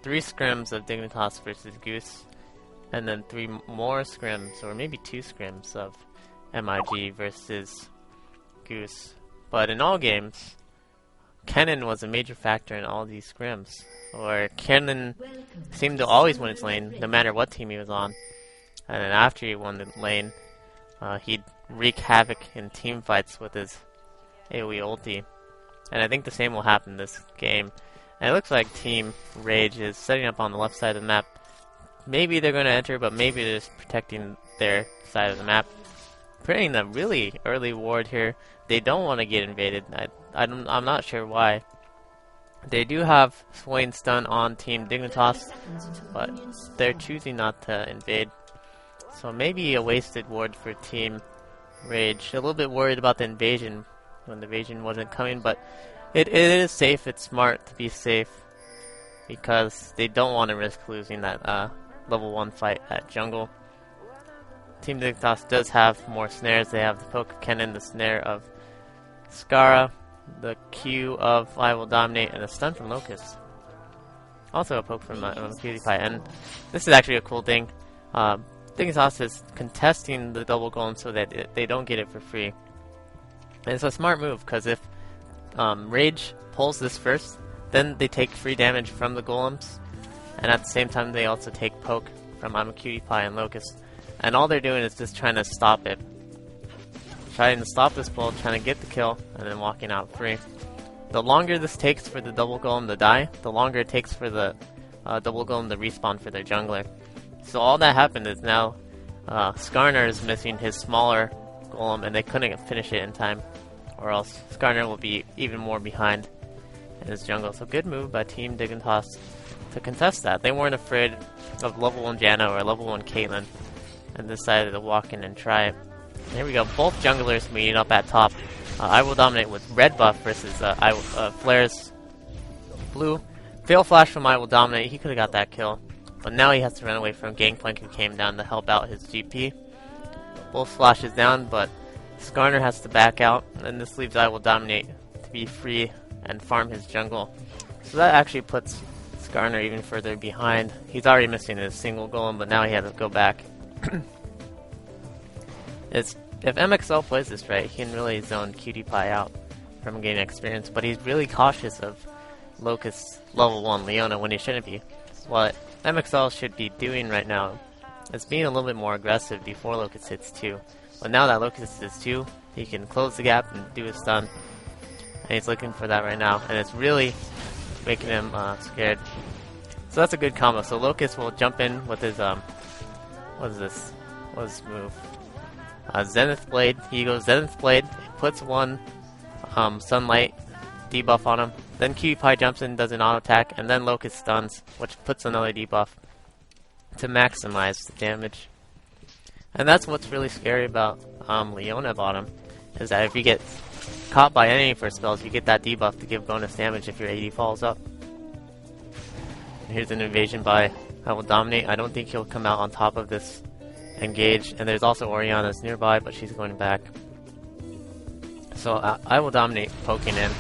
3 scrims of Dignitas versus Goose, and then 3 more scrims, or maybe 2 scrims of MIG versus Goose. But in all games, Kennen was a major factor in all these scrims, where Kennen seemed to always win his lane, no matter what team he was on. And then after he won the lane, he'd wreak havoc in team fights with his AoE ulti. And I think the same will happen this game. And it looks like Team Rage is setting up on the left side of the map. Maybe they're going to enter, but maybe they're just protecting their side of the map. Putting a really early ward here. They don't want to get invaded. I'm not sure why. They do have Swain stun on Team Dignitas, but they're choosing not to invade. So maybe a wasted ward for Team Rage. A little bit worried about the invasion when the invasion wasn't coming, but it is safe. It's smart to be safe because they don't want to risk losing that level 1 fight at jungle. Team Dignitas does have more snares. They have the poke of Kennen, the snare of Skara, the Q of I Will Dominate, and a stun from Locust. Also a poke from PewDiePie, and this is actually a cool thing. Dignitas is contesting the double golem so that they don't get it for free. And it's a smart move, because if Rage pulls this first, then they take free damage from the golems, and at the same time they also take poke from I'm a Cutie Pie and Locust. And all they're doing is just trying to stop it. Trying to stop this pull, trying to get the kill, and then walking out free. The longer this takes for the double golem to die, the longer it takes for the double golem to respawn for their jungler. So all that happened is now Skarner is missing his smaller golem, and they couldn't finish it in time, or else Skarner will be even more behind in his jungle. So good move by Team Dignitas to contest that. They weren't afraid of level 1 Janna or level 1 Caitlyn, and decided to walk in and try it. Here we go, both junglers meeting up at top. I Will Dominate with red buff versus Flare's blue. Fail flash from I Will Dominate, he could have got that kill. But now he has to run away from Gangplank, who came down to help out his GP. Both flashes down, but Skarner has to back out, and this leaves I Will Dominate to be free and farm his jungle. So that actually puts Skarner even further behind. He's already missing his single golem, but now he has to go back. If MXL plays this right, he can really zone Cutie Pie out from gaining experience, but he's really cautious of Locust level 1 Leona when he shouldn't be. What MXL should be doing right now is being a little bit more aggressive before Locust hits 2. But now that Locust is 2, he can close the gap and do his stun. And he's looking for that right now, and it's really making him scared. So that's a good combo. So Locust will jump in with his what is this? What's his move? Zenith Blade. He goes Zenith Blade, puts one Sunlight debuff on him. Then Cutie Pie jumps in, does an auto attack, and then Locust stuns, which puts another debuff to maximize the damage. And that's what's really scary about Leona bottom, is that if you get caught by any of her spells, you get that debuff to give bonus damage if your AD falls up. Here's an invasion by I Will Dominate. I don't think he'll come out on top of this engage, and there's also Orianna's nearby, but she's going back. So I Will Dominate poking in,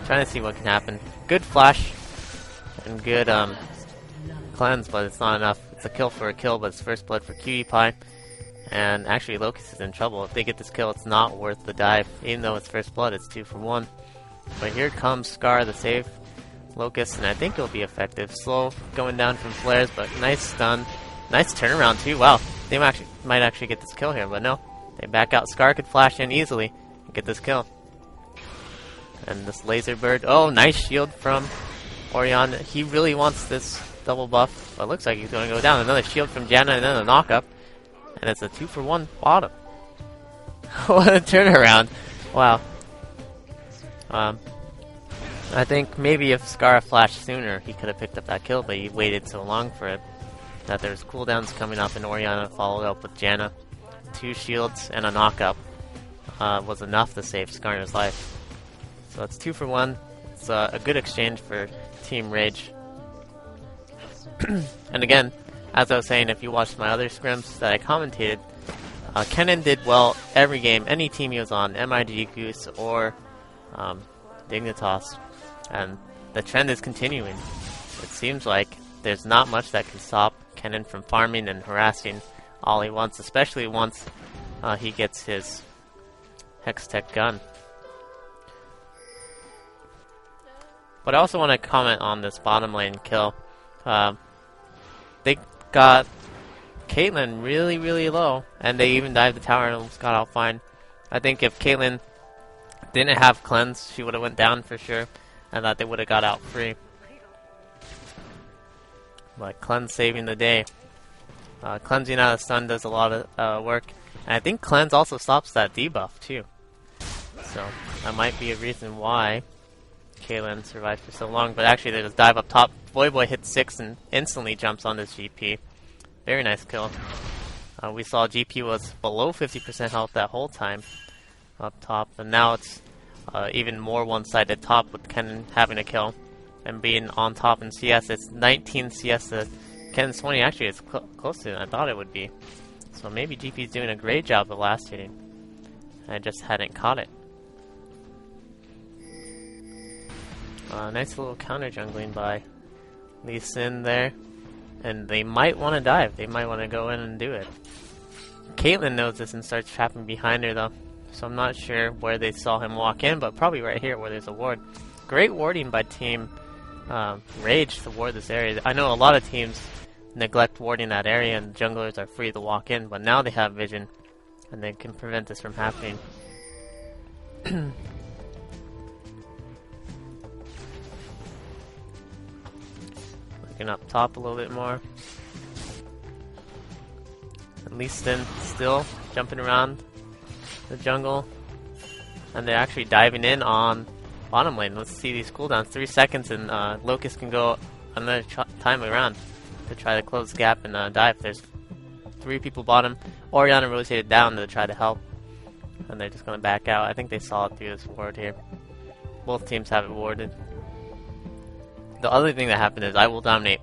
trying to see what can happen. Good flash and good cleanse, but it's not enough. It's a kill for a kill, but it's first blood for Cutie Pie. And actually Locust is in trouble. If they get this kill, it's not worth the dive. Even though it's first blood, it's 2 for 1. But here comes Scar to save Locust, and I think it'll be effective. Slow going down from flares, but nice stun. Nice turnaround too. Wow, they might actually get this kill here, but no. They back out. Scar could flash in easily and get this kill. And this laser bird. Oh, nice shield from Orianna. He really wants this double buff, but it looks like he's going to go down. Another shield from Janna, and then a knock-up. And it's a 2 for 1 bottom. What a turnaround. Wow. I think maybe if Scar flashed sooner, he could have picked up that kill, but he waited so long for it that there's cooldowns coming up, and Orianna followed up with Janna. 2 shields and a knock-up was enough to save Skarner's life. So it's 2 for 1. It's a good exchange for Team Rage. And again, as I was saying, if you watched my other scrims that I commentated, Kennen did well every game, any team he was on, MIG, Goose, or Dignitas. And the trend is continuing. it seems like there's not much that can stop Kennen from farming and harassing all he wants, especially once he gets his Hextech gun. But I also want to comment on this bottom lane kill. They got Caitlyn really, really low, and they even dived the tower and almost got out fine. I think if Caitlyn didn't have cleanse, she would have went down for sure, and that they would have got out free. But cleanse saving the day. Cleansing out of stun does a lot of work, and I think cleanse also stops that debuff too. So that might be a reason why Caitlyn survived for so long. But actually, they just dive up top. Boy hits 6 and instantly jumps on this GP. Very nice kill. We saw GP was below 50% health that whole time up top, and now it's even more one-sided top with Kennen having a kill and being on top in CS. It's 19 CS to Kennen's 20. Actually, it's close to it. I thought it would be. So maybe GP's doing a great job of last hitting. I just hadn't caught it. Nice little counter jungling by Lee Sin there. And they might want to dive. They might want to go in and do it. Caitlyn knows this and starts trapping behind her though. So I'm not sure where they saw him walk in, but probably right here where there's a ward. Great warding by Team Rage to ward this area. I know a lot of teams neglect warding that area and junglers are free to walk in, but now they have vision and they can prevent this from happening. Looking up top a little bit more. At least then still jumping around the jungle. And they're actually diving in on bottom lane. Let's see these cooldowns. 3 seconds and Locust can go another time around to try to close the gap and dive. There's 3 people bottom. Orianna rotated down to try to help. And they're just going to back out. I think they saw it through this ward here. Both teams have it warded. The other thing that happened is I Will Dominate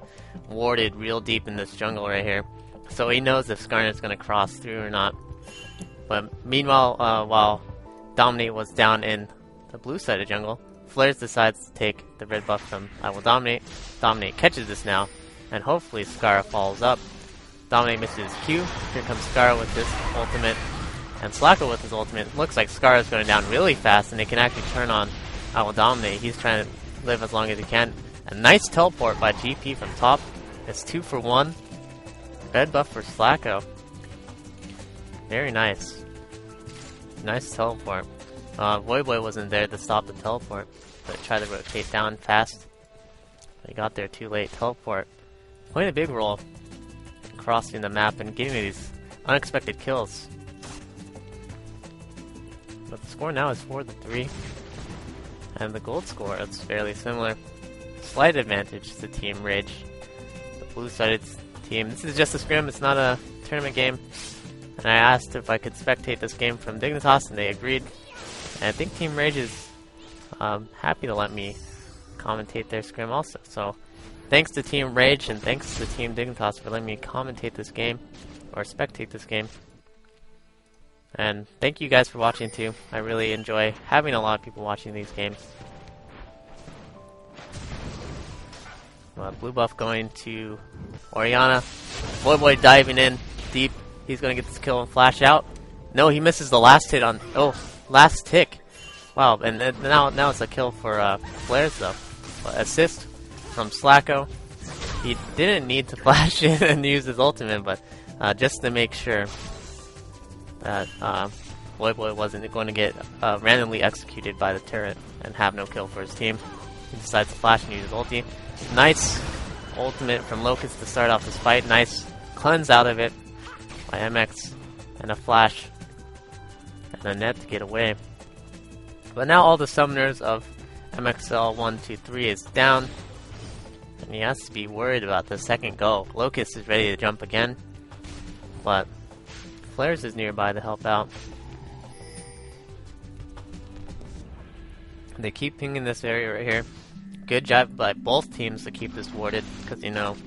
warded real deep in this jungle right here. So he knows if Skarner's going to cross through or not. But meanwhile, while Dominate was down in the blue side of jungle, Flares decides to take the red buff from I Will Dominate. Dominate catches this now, and hopefully Skara follows up. Dominate misses Q. Here comes Skara with his ultimate, and Slacko with his ultimate. Looks like Skara's going down really fast, and they can actually turn on I Will Dominate. He's trying to live as long as he can. A nice teleport by GP from top. It's 2 for 1. Red buff for Slacko. Very nice. Nice teleport. Voyboy wasn't there to stop the teleport, but tried to rotate down fast. They got there too late. Teleport playing a big role in crossing the map and getting these unexpected kills. But the score now is 4-3. And the gold score is fairly similar. Slight advantage to Team Rage. The blue-sided team. This is just a scrim, it's not a tournament game. And I asked if I could spectate this game from Dignitas, and they agreed. And I think Team Rage is happy to let me commentate their scrim also. So, thanks to Team Rage, and thanks to Team Dignitas for letting me commentate this game, or spectate this game. And thank you guys for watching too. I really enjoy having a lot of people watching these games. Blue buff going to Orianna. Voyboy diving in deep. He's going to get this kill and flash out. No, he misses the last hit on... Oh, last tick. Wow, and now it's a kill for Flares though. Assist from Slacko. He didn't need to flash in and use his ultimate, but just to make sure that Voyboy wasn't going to get randomly executed by the turret and have no kill for his team. He decides to flash and use his ulti. Nice ultimate from Locust to start off this fight. Nice cleanse out of it by MX. And a flash. And a net to get away. But now all the summoners of MXL 1, 2, 3 is down. And he has to be worried about the second go. Locust is ready to jump again. But Flares is nearby to help out. They keep pinging this area right here. Good job by both teams to keep this warded, because you know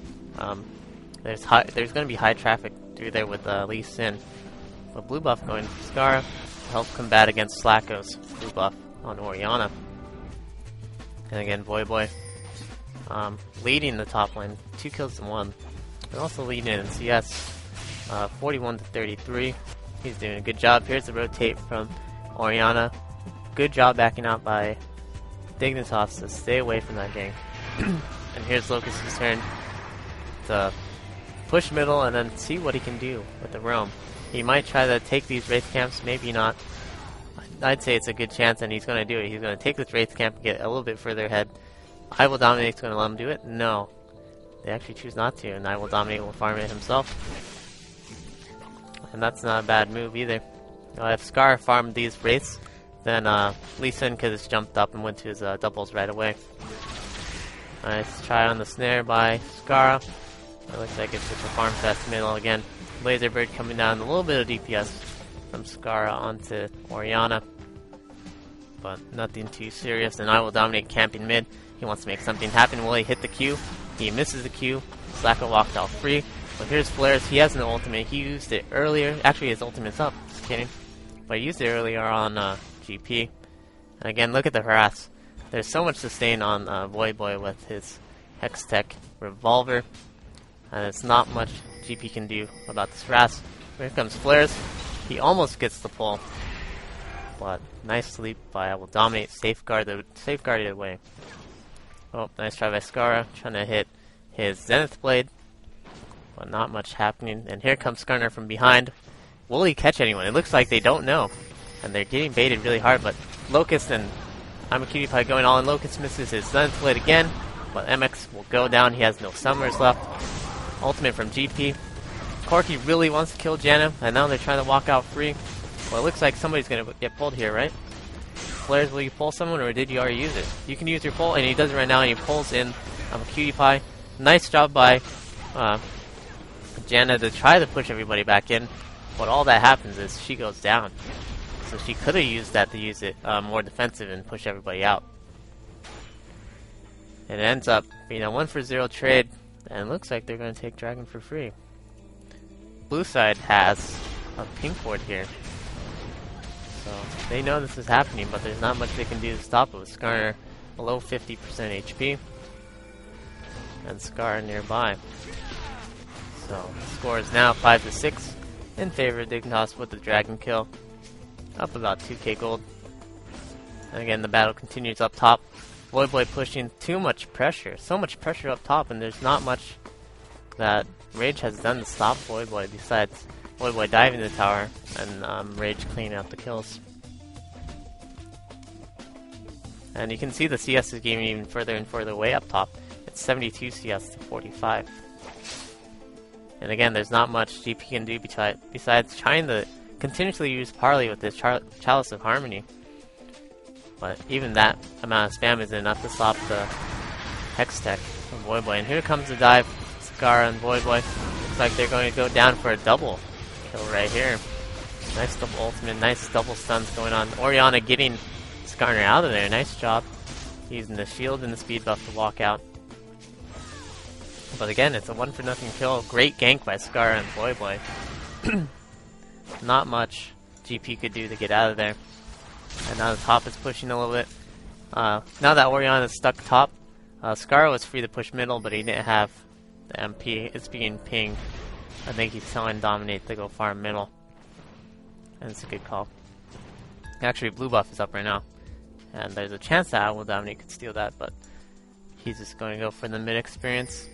there's going to be high traffic through there with Lee Sin. But blue buff going to Skara to help combat against Slacko's blue buff on Orianna. And again, Voyboy leading the top lane, 2 kills to 1. And also leading in CS, 41 to 33. He's doing a good job. Here's the rotate from Orianna. Good job backing out by Dignitas to stay away from that gank. And here's Locust's turn to push middle and then see what he can do with the roam. He might try to take these Wraith camps, maybe not. I'd say it's a good chance and he's going to do it. He's going to take this Wraith camp and get a little bit further ahead. I Will Dominate's going to let him do it? No. They actually choose not to, and I Will Dominate will farm it himself. And that's not a bad move either. If Scar farmed these Wraiths, then Lee Sin could have jumped up and went to his doubles right away. Nice try on the snare by Scar. It looks like it's just a farm fest middle again. Laser Bird coming down, a little bit of DPS from Scar onto Orianna. But nothing too serious, and I Will Dominate camping mid. He wants to make something happen. Will he hit the Q? He misses the Q. Slacker walked out free. But here's Flares. He has an ultimate. He used it earlier. Actually, his ultimate's up. Just kidding. But he used it earlier on GP. And again, look at the harass. There's so much sustain on Voyboy with his Hextech Revolver. And it's not much GP can do about this harass. Here comes Flares. He almost gets the pull. But nice sleep by I Will Dominate. Safeguarded away. Oh, nice try by Scara. Trying to hit his Zenith Blade. But not much happening. And here comes Skarner from behind. Will he catch anyone? It looks like they don't know. And they're getting baited really hard. But Locust and I'm a Cutie Pie going all in. Locust misses his Zenith Blade again. But MX will go down. He has no Summers left. Ultimate from GP. Corki really wants to kill Janna. And now they're trying to walk out free. Well, it looks like somebody's going to get pulled here, right? Flares, will you pull someone or did you already use it? You can use your pull, and he does it right now, and he pulls in a Cutie Pie. Nice job by Janna to try to push everybody back in, but all that happens is she goes down. So she could have used that to use it more defensive and push everybody out. It ends up being a 1-for-0 trade, and it looks like they're going to take Dragon for free. Blue side has a pink ward here. So they know this is happening, but there's not much they can do to stop it with Skarner below 50% HP. And Scar nearby. So the score is now 5-6 in favor of Dignitas with the Dragon kill. Up about 2k gold. And again, the battle continues up top. Voyboy pushing too much pressure. So much pressure up top, and there's not much that Rage has done to stop Voyboy besides Voyboy diving the tower and Rage cleaning out the kills. And you can see the CS is getting even further and further away up top. It's 72 CS to 45. And again, there's not much GP can do besides trying to continuously use Parley with this Chalice of Harmony. But even that amount of spam isn't enough to stop the Hextech from Voyboy. And here comes the dive. Scar and Voyboy. Looks like they're going to go down for a double kill right here. Nice double ultimate, nice double stuns going on. Orianna getting Skarner out of there. Nice job. Using the shield and the speed buff to walk out. But again, it's a 1-for-0 kill. Great gank by Scar and Voyboy. Not much GP could do to get out of there. And now the top is pushing a little bit. Now that Orianna is stuck top, Scar was free to push middle, but he didn't have the MP. It's being pinged. I think he's telling Dominate to go farm middle. And it's a good call. Actually, blue buff is up right now. And there's a chance that I Will Dominate could steal that, but he's just going to go for the mid experience.